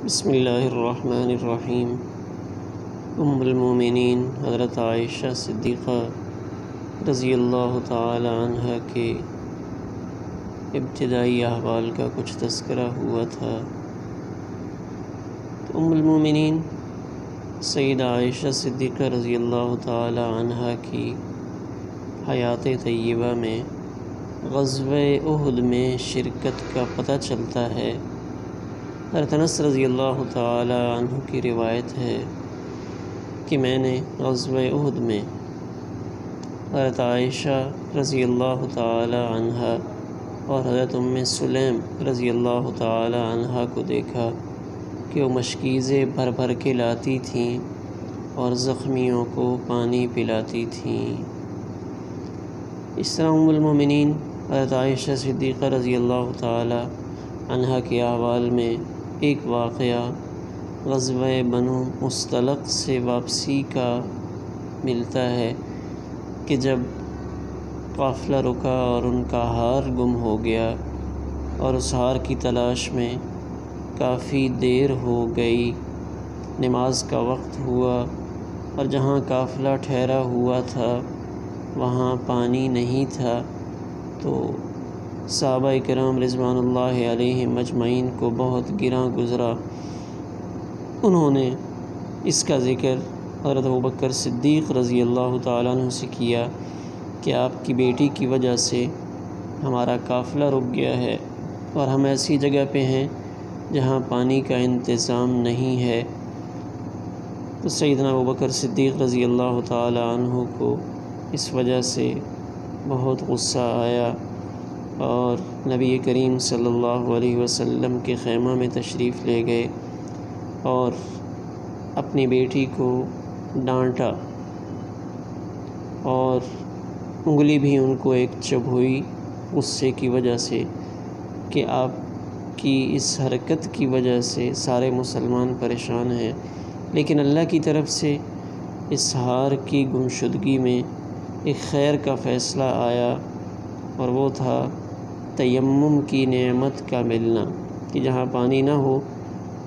بسم اللہ الرحمن الرحیم۔ ام المومنین حضرت عائشہ صدیقہ رضی اللہ تعالی عنہ کے ابتدائی احوال کا کچھ تذکرہ ہوا تھا۔ تو ام المومنین سیدہ عائشہ صدیقہ رضی اللہ تعالی عنہ کی حیات طیبہ میں غزوہ احد میں شرکت کا پتہ چلتا ہے۔ حضرت انس رضی اللہ تعالی عنہ کی روایت ہے کہ میں نے غزوہ احد میں حضرت عائشہ رضی اللہ تعالی عنہ اور حضرت ام سلیم رضی اللہ تعالی عنہ کو دیکھا کہ وہ مشکیزیں بھر بھر کے لاتی تھیں اور زخمیوں کو پانی پلاتی تھیں۔ اس طرح ام المومنین حضرت عائشہ صدیقہ رضی اللہ تعالی عنہ کے احوال میں ایک واقعہ غزوہ بنو مصطلق سے واپسی کا ملتا ہے کہ جب قافلہ رکا اور ان کا ہار گم ہو گیا اور اس ہار کی تلاش میں کافی دیر ہو گئی، نماز کا وقت ہوا اور جہاں قافلہ ٹھہرا ہوا تھا وہاں پانی نہیں تھا، تو صحابہ کرام رضوان اللہ علیہم اجمعین کو بہت گراں گزرا۔ انہوں نے اس کا ذکر حضرت ابوبکر صدیق رضی اللہ تعالیٰ عنہ سے کیا کہ آپ کی بیٹی کی وجہ سے ہمارا قافلہ رک گیا ہے اور ہم ایسی جگہ پہ ہیں جہاں پانی کا انتظام نہیں ہے۔ تو سیدنا ابوبکر صدیق رضی اللہ تعالیٰ عنہ کو اس وجہ سے بہت غصہ آیا اور نبی کریم صلی اللہ علیہ وسلم کے خیمہ میں تشریف لے گئے اور اپنی بیٹی کو ڈانٹا اور انگلی بھی ان کو ایک چبھوئی غصے کی وجہ سے کہ آپ کی اس حرکت کی وجہ سے سارے مسلمان پریشان ہیں، لیکن اللہ کی طرف سے اس ہار کی گمشدگی میں ایک خیر کا فیصلہ آیا، اور وہ تھا تیمم کی نعمت کا ملنا کہ جہاں پانی نہ ہو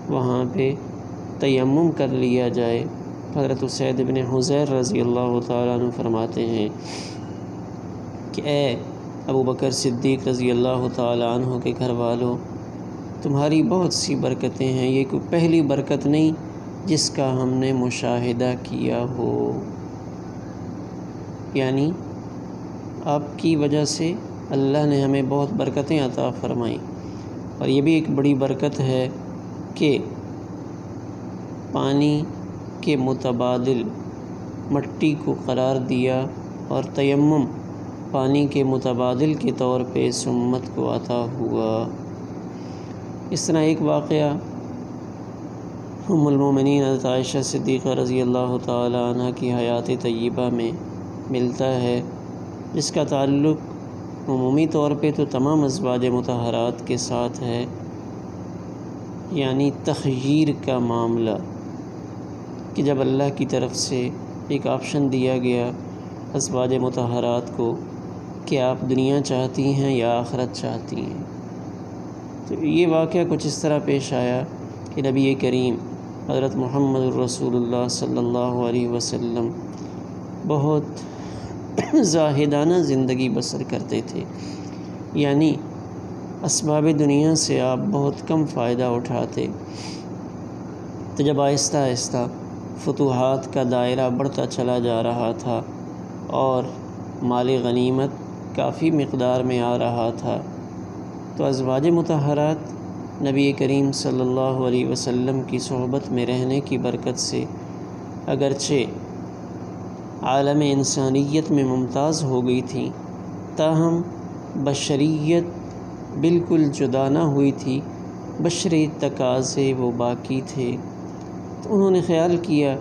وہاں پہ تیمم کر لیا جائے۔ حضرت اسید بن حضیر رضی اللہ تعالیٰ عنہ فرماتے ہیں کہ اے ابوبکر صدیق رضی اللہ تعالیٰ عنہ کے گھر والوں، تمہاری بہت سی برکتیں ہیں، یہ کوئی پہلی برکت نہیں جس کا ہم نے مشاہدہ کیا ہو، یعنی آپ کی وجہ سے اللہ نے ہمیں بہت برکتیں عطا فرمائیں، اور یہ بھی ایک بڑی برکت ہے کہ پانی کے متبادل مٹی کو قرار دیا اور تیمم پانی کے متبادل کے طور پہ اس امت کو عطا ہوا۔ اس طرح ایک واقعہ ام المومنین حضرت عائشہ صدیقہ رضی اللہ تعالی عنہ کی حیات طیبہ میں ملتا ہے، جس کا تعلق عمومی طور پہ تو تمام ازواج مطہرات کے ساتھ ہے، یعنی تخییر کا معاملہ کہ جب اللہ کی طرف سے ایک آپشن دیا گیا ازواج مطہرات کو کہ آپ دنیا چاہتی ہیں یا آخرت چاہتی ہیں، تو یہ واقعہ کچھ اس طرح پیش آیا کہ نبی کریم حضرت محمد الرسول اللہ صلی اللہ علیہ وسلم بہت زاہدانہ زندگی بسر کرتے تھے، یعنی اسباب دنیا سے آپ بہت کم فائدہ اٹھاتے۔ تو جب آہستہ آہستہ فتوحات کا دائرہ بڑھتا چلا جا رہا تھا اور مال غنیمت کافی مقدار میں آ رہا تھا، تو ازواج مطہرات نبی کریم صلی اللہ علیہ وسلم کی صحبت میں رہنے کی برکت سے اگرچہ عالم انسانیت میں ممتاز ہو گئی تھیں، تاہم بشریت بالکل جدا نہ ہوئی تھی، بشری تقاضے وہ باقی تھے۔ تو انہوں نے خیال کیا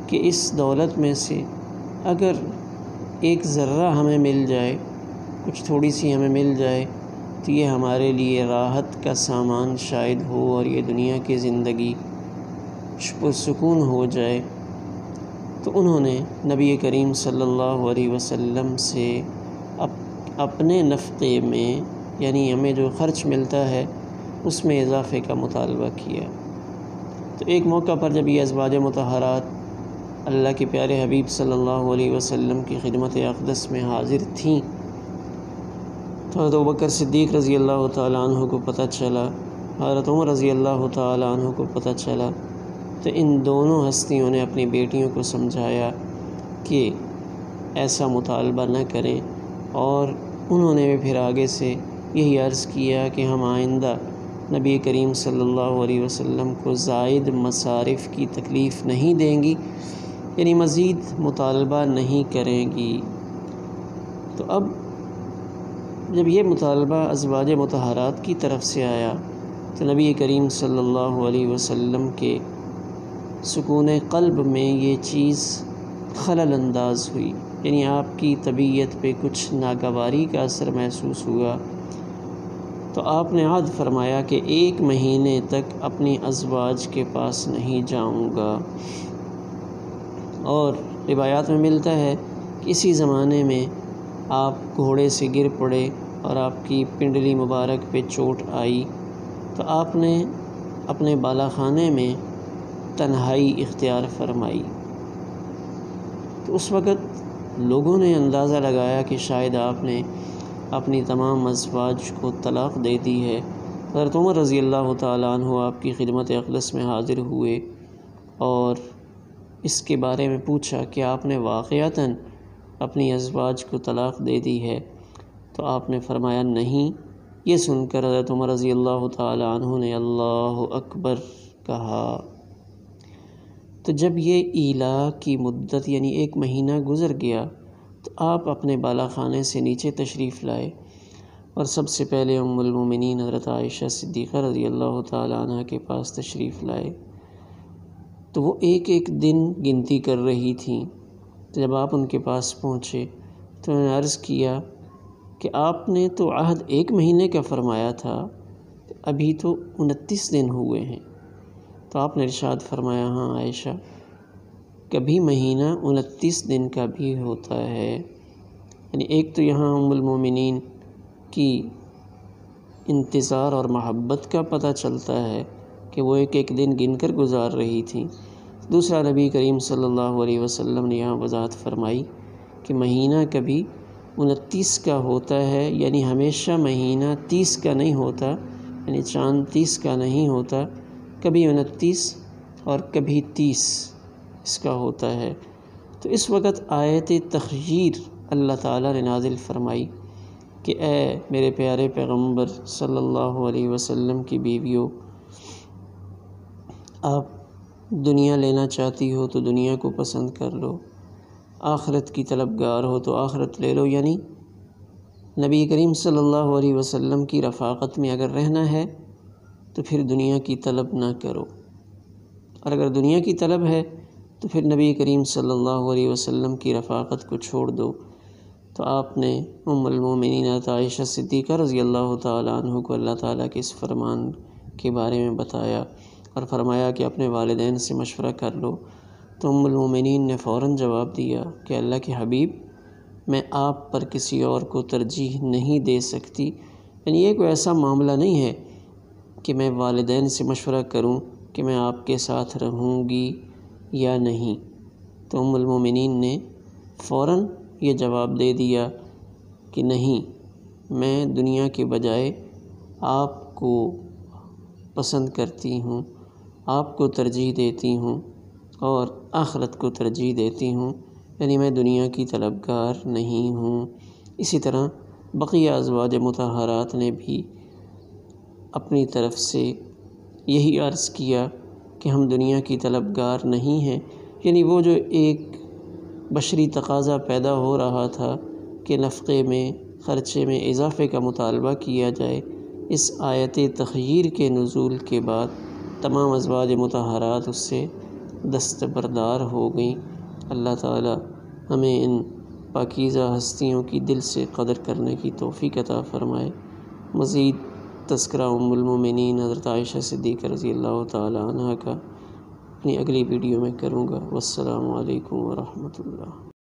کہ اس دولت میں سے اگر ایک ذرہ ہمیں مل جائے، کچھ تھوڑی سی ہمیں مل جائے، تو یہ ہمارے لیے راحت کا سامان شاید ہو اور یہ دنیا کی زندگی پرسکون ہو جائے۔ تو انہوں نے نبی کریم صلی اللہ علیہ وسلم سے اپنے نفقے میں، یعنی ہمیں جو خرچ ملتا ہے اس میں اضافے کا مطالبہ کیا تو ایک موقع پر جب یہ ازواج مطہرات اللہ کے پیارے حبیب صلی اللہ علیہ وسلم کی خدمت اقدس میں حاضر تھیں تو حضرت ابوبکر صدیق رضی اللہ تعالیٰ عنہ کو پتہ چلا، حضرت عمر رضی اللہ تعالیٰ عنہ کو پتہ چلا، تو ان دونوں ہستیوں نے اپنی بیٹیوں کو سمجھایا کہ ایسا مطالبہ نہ کریں، اور انہوں نے بھی پھر آگے سے یہی عرض کیا کہ ہم آئندہ نبی کریم صلی اللہ علیہ وسلم کو زائد مصارف کی تکلیف نہیں دیں گی، یعنی مزید مطالبہ نہیں کریں گی۔ تو اب جب یہ مطالبہ ازواج مطہرات کی طرف سے آیا تو نبی کریم صلی اللہ علیہ وسلم کے سکون قلب میں یہ چیز خلل انداز ہوئی، یعنی آپ کی طبیعت پہ کچھ ناگواری کا اثر محسوس ہوا۔ تو آپ نے عہد فرمایا کہ 1 مہینے تک اپنی ازواج کے پاس نہیں جاؤں گا، اور روایات میں ملتا ہے کہ اسی زمانے میں آپ گھوڑے سے گر پڑے اور آپ کی پنڈلی مبارک پہ چوٹ آئی، تو آپ نے اپنے بالا خانے میں تنہائی اختیار فرمائی۔ تو اس وقت لوگوں نے اندازہ لگایا کہ شاید آپ نے اپنی تمام ازواج کو طلاق دے دی ہے۔ حضرت عمر رضی اللہ تعالیٰ عنہ آپ کی خدمت اقدس میں حاضر ہوئے اور اس کے بارے میں پوچھا کہ آپ نے واقعتاً اپنی ازواج کو طلاق دے دی ہے؟ تو آپ نے فرمایا نہیں۔ یہ سن کر حضرت عمر رضی اللہ تعالیٰ عنہ نے اللہ اکبر کہا۔ تو جب یہ ایلا کی مدت یعنی 1 مہینہ گزر گیا تو آپ اپنے بالا خانے سے نیچے تشریف لائے اور سب سے پہلے ام المومنین حضرت عائشہ صدیقہ رضی اللہ تعالیٰ عنہ کے پاس تشریف لائے۔ تو وہ ایک ایک دن گنتی کر رہی تھیں۔ تو جب آپ ان کے پاس پہنچے تو انہوں نے عرض کیا کہ آپ نے تو عہد 1 مہینے کا فرمایا تھا، ابھی تو 29 دن ہوئے ہیں۔ تو آپ نے ارشاد فرمایا ہاں عائشہ، کبھی مہینہ 29 دن کا بھی ہوتا ہے، یعنی ایک تو یہاں ام المومنین کی انتظار اور محبت کا پتہ چلتا ہے کہ وہ ایک ایک دن گن کر گزار رہی تھیں۔ دوسرا نبی کریم صلی اللہ علیہ وسلم نے یہاں وضاحت فرمائی کہ مہینہ کبھی 29 کا ہوتا ہے، یعنی ہمیشہ مہینہ 30 کا نہیں ہوتا، یعنی چاند 30 کا نہیں ہوتا، کبھی 29 اور کبھی 30 اس کا ہوتا ہے۔ تو اس وقت آیت تخییر اللہ تعالیٰ نے نازل فرمائی کہ اے میرے پیارے پیغمبر صلی اللہ علیہ وسلم کی بیویوں، آپ دنیا لینا چاہتی ہو تو دنیا کو پسند کر لو، آخرت کی طلبگار ہو تو آخرت لے لو، یعنی نبی کریم صلی اللہ علیہ وسلم کی رفاقت میں اگر رہنا ہے تو پھر دنیا کی طلب نہ کرو، اور اگر دنیا کی طلب ہے تو پھر نبی کریم صلی اللہ علیہ وسلم کی رفاقت کو چھوڑ دو۔ تو آپ نے ام المومنین عائشہ صدیقہ رضی اللہ تعالیٰ عنہ کو اللہ تعالیٰ کے اس فرمان کے بارے میں بتایا اور فرمایا کہ اپنے والدین سے مشورہ کر لو۔ تو ام المومنین نے فوراً جواب دیا کہ اللہ کے حبیب، میں آپ پر کسی اور کو ترجیح نہیں دے سکتی، یعنی یہ کوئی ایسا معاملہ نہیں ہے کہ میں والدین سے مشورہ کروں کہ میں آپ کے ساتھ رہوں گی یا نہیں۔ تو ام المومنین نے فوراً یہ جواب دے دیا کہ نہیں، میں دنیا کے بجائے آپ کو پسند کرتی ہوں، آپ کو ترجیح دیتی ہوں اور آخرت کو ترجیح دیتی ہوں، یعنی میں دنیا کی طلبگار نہیں ہوں۔ اسی طرح بقیہ ازواج مطہرات نے بھی اپنی طرف سے یہی عرض کیا کہ ہم دنیا کی طلبگار نہیں ہیں، یعنی وہ جو ایک بشری تقاضا پیدا ہو رہا تھا کہ نفقے میں خرچے میں اضافے کا مطالبہ کیا جائے، اس آیت تخییر کے نزول کے بعد تمام ازواج مطہرات اس سے دستبردار ہو گئیں۔ اللہ تعالی ہمیں ان پاکیزہ ہستیوں کی دل سے قدر کرنے کی توفیق عطا فرمائے۔ مزید تذکرہ ام المومنین حضرت عائشہ صدیقہ رضی اللہ تعالی عنہ کا اپنی اگلی ویڈیو میں کروں گا۔ والسلام علیکم ورحمۃ اللہ۔